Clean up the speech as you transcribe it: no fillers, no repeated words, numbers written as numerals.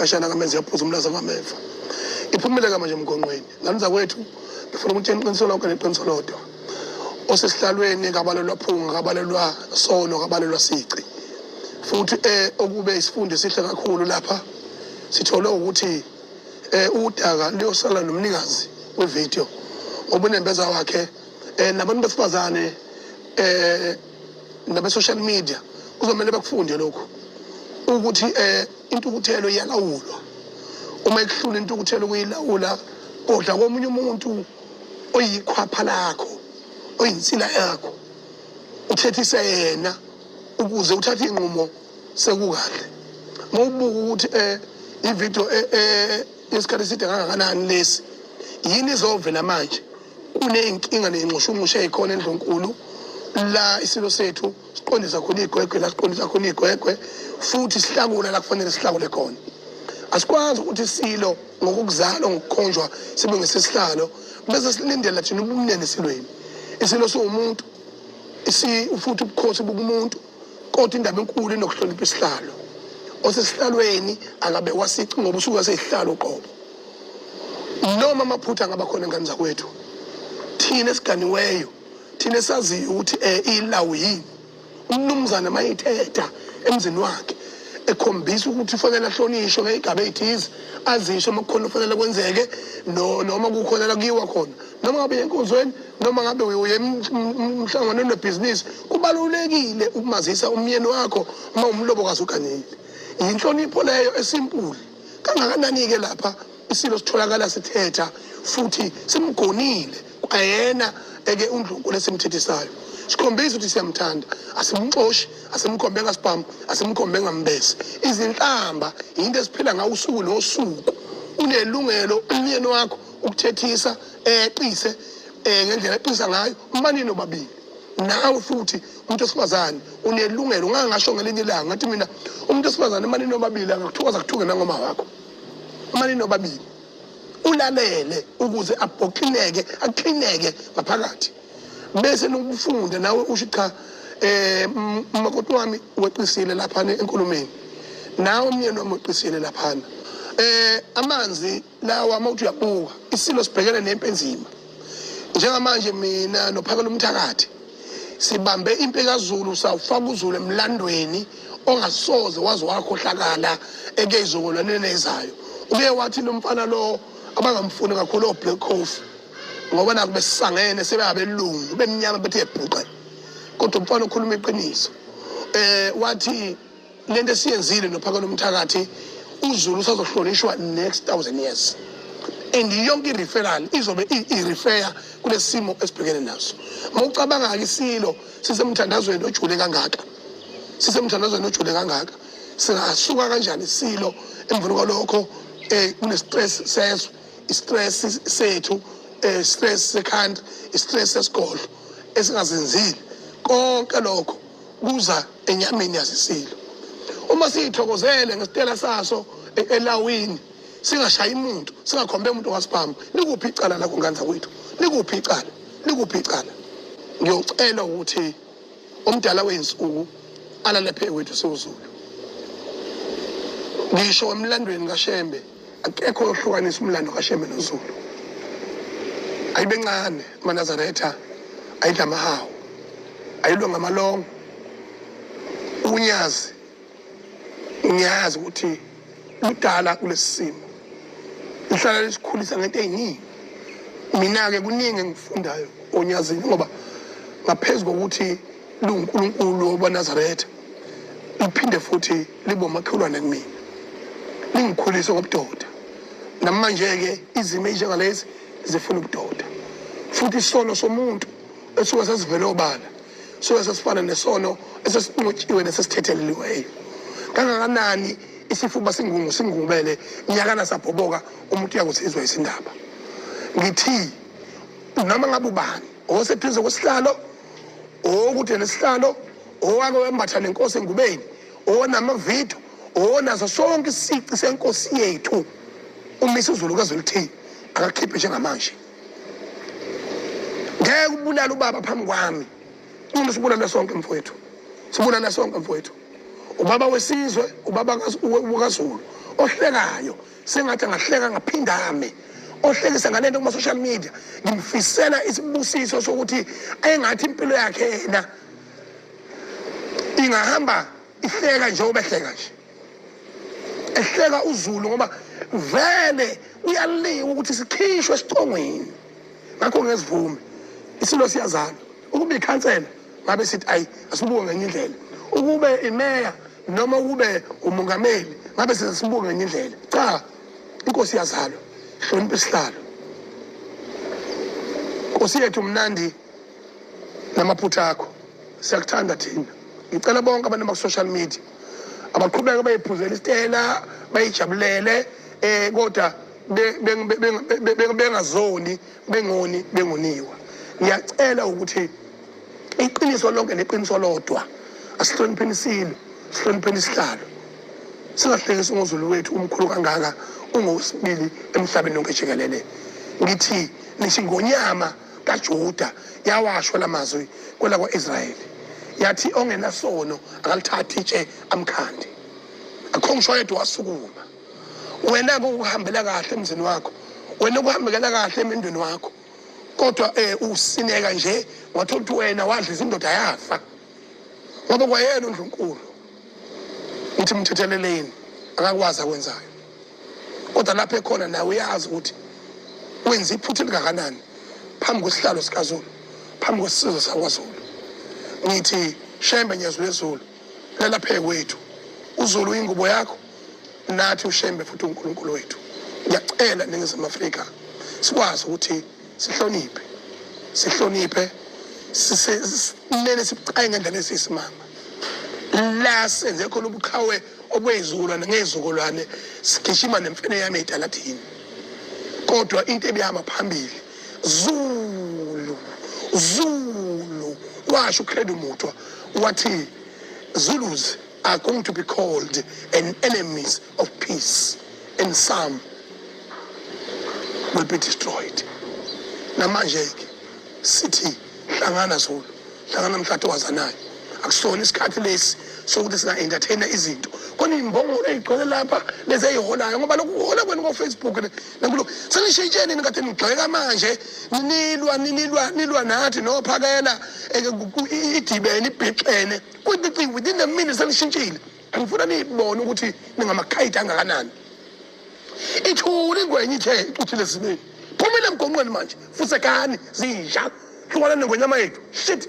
inkashana kamenze yaphuza umlaza kwameva iphumile manje emgonqweni ngani kwethu ngifuna ukuthi iqiniso lonke neqiniso lodwa osesihlalweni kabalelwa phunga kabalelwa sono kabalelwa sici futhi okube isifundo esihle kakhulu lapha sithole ukuthi udaka liyosala nomnikazi wevideo obunembeza wakhe nabantu besifazane nabe social media kuzomela bakufunde lokho ukuthi intukuthelo iyalawulwa uma ekuhlula intukuthelo kuyilawula kodwa komunye umuntu oyikhwapha lakho oyinsila yakho uthethise yena ukuze uthathe inqumo sekukahle mawubuka ukuthi ivideo yesikhathi eside kangakanani lesi yini izovela manje kuneyinkinga nenxushunxushe ezikhona eNdlunkulu la isilo sethu siqondisa khona igwegwe la siqondisa khona igwegwe futhi sihlakula la kufanele sihlakule khona asikwazi ukuthi isilo ngokuzalwa ngokukhonjwa sibe ngesesihlalo bese silindela thina ubumnene silweni isilo somuntu futhi ubukhosi bokumuntu kodwa indaba enkulu enokuhlonipha isihlalo osesihlalweni akabe wasici ngoba usuka sesihlalo qobo noma amaphutha ngabakhona ngani zakwethu thina esiganiweyo thina esaziyo ukuthi ilawu yini umnumzana mayithetha emzini wakhe ekhombisa ukuthi ufanele ahlonishwe ngegaba ezithize azisho makukhona ufanele kwenzeke noma kukhona la kuyiwa khona noma ngabe yenkonzweni noma ngabe uye emhlanganweni webhizinisi kubalulekile ukumazisa umyeni wakho uma umlobokazi uganile inhlonipho leyo esimpulu kangakanani ke lapha isilo sitholakala sithetha futhi simgonile kwayena eke uNdlunkulu esimthethisayo sikhombisa ukuthi siyamthanda asimxoshi asimkhombe ngasibhamu asimkhombe ngambese izinhlamba into esiphila ngawo usuku nosuku unelungelo umyeni wakho ukuthethisa eqise ngendlela eqisa ngayo umani nobabili nawe futhi umuntu osifazane unelungelo ungangasho ngelinye ilanga ngathi mina umuntu osifazane umani nobabili akuthukaza kuthuke nangoma wakho umani nobabili ulalele ukuze abhokineke aqineke ngaphakathi bese nokufunda nawe usho cha umakoti wami weqisile lapha enkulumeni nawe umyeni wami weqisile lapha amanzi lawa mawuthi uyabuka isilo sibhekene nempenzima njengamanje mina nophakela umthakathi sibambe impekazulu sawufaka uzulu emlandweni ongasoze wazi wakhohlakala ekeyizokolwaneni ezayo uke wathi lo mfana lo abangamfuni kakhulu oBlack Coffee ngoba naku besisangene sebeyabelungu bemnyama bethe ebhuqa kodwa umfana okhuluma iqiniso wathi lento esiyenzile nophakela umthakathi uzulu usazohlonishwa next 1000 years and yonke referral izobe irefer kulesimo esibhekene naso mawucabanga isilo sisemthandazweni ojule kangaka singasuka kanjani isilo emvuni kwalokho kune stress seso istress sethu stress sekhanda istress sesigolo esingazenzile konke lokho kuza enyameni yasisilo uma siyithokozele ngesitela saso elawini singashaya umuntu singakhombe umuntu wasibhamu likuphi icala lakho nganza kwethu likuphi icala ngiyocela ukuthi omdala weinsuku alalephe kwethu sozulu ngisho emlandweni kaShembe akekho ohlukanisa umlando kaShembe noZulu ayibencane maNazaretha ayidlamahawu ayilwa ngamalongo ngiyazi ukuthi udala kulesimo ihlala lesikhulisa ngento eziningi mina ke kuningi engifundayo onyazini ngoba ngaphezulu kokuthi luNkulunkulu waNazaretha liphinde futhi libo makhelwane kumina lingikhulise ngobudoda namanje ke izimo ezinjengalezi zifuna ubudoda futhi isono somuntu esuka sesivele obala suka sesifana nesono esesinqotshiwe nesesithetheleliweyo kangakanani isifuba singungubele nyakana sabhoboka umuntu uyakusizwa isindaba ngithi noma ngabe ubani osephezulu kwesihlalo okude nesihlalo owake wembatha nenkosi engubeni onamavidiyo onazo sonke isici senkosi yethu umisa uZulu kaZuluthini akakhiphe njengamanje ngeke ubulala ubaba phambi kwami uma sibulala sonke mfowethu ubaba wesizwe ubaba kaZulu ohlekayo sengathi angahleka ngaphindame ohlekisa ngalento kuma social media ngimfisela isibusiso sokuthi engathi impilo yakhe yena ingahamba ihleka nje obehleka nje ehleka uZulu ngoba vele uyaliwa ukuthi sikhishwe esicongweni ngakho ngesivume isilo siyazala ukube ikhansela ngabe sithi ayi asibuke ngenye indlela ukube imeya noma ukube umongameli ngabe sizibuke ngenye indlela cha inkosi yazalwa hlonipha isihlalo Nkosi yethu mnandi namaphutha akho siyakuthanda thina ngicela bonke abantu baku-social media abaqhubeka bayiphuzela isitela bayijabulele kodwa bengazoni bengoniwa ngiyacela ukuthi iqiniso lonke neqiniso lodwa asihlonipheni isilo sihlonipheni isihlalo singahlekisi ngoZulu wethu umkhulu kangaka ungowesibili emhlabeni wonke jikelele ngithi nishingonyama kaJuda yawashwa lamazwi kwela kwaIsrayeli yathi ongenasono akalithathi itshe amkhandi akho ngisho yedwa wasukuma wena ukuhambela kahle emzini wakho wena ukuhambela kahle emendweni wakho kodwa usineka nje wathola ukuthi wena wadliza indoda yafa ngoba kwayena uNdlunkulu uthi mthetheleleni akakwazi akwenzayo kodwa lapha ekhona nawe uyazi ukuthi wenza iphutha elingakanani phambi kwesihlalo sikaZulu phambi kwesizwe sakwaZulu ngithi Shembe Nyezulu lezulu lelaphe kwethu uZulu ingubo yakho nathi uShembe futhi uNkulunkulu wethu ngiyacela ningizama Afrika sikwazi ukuthi sihloniphe sinene sibucayi ngendlela esisimanga la senze khona ubuqhawe obwezizukulwane ngezizukulwane sigishima nemfene yami eDalathini kodwa into ebihamba phambili Zulu washo uKhledu Mutwa wathi Zulus are going to be called an enemies of peace and some will be destroyed namanje ke sithi hlangana Zulu hlangana mhlathi wazanayo akusona isikhathi lesi sokuthi singa entertain izinto kona imbongo ezigcwele lapha lezi eyiholayo ngoba lokuhola kwenu ku Facebook nakulo selishintshene ningathi nigxeka manje nilwa nathi nophakela idibene ibhexene kuthi within a minute selishintshile angifuna nibone ukuthi ningamakhayiti angakanani ithuli ingwenye ithe uthi lesibili phumile emgonqweni manje fusekani zinja hlukana nengwenyama yethu shit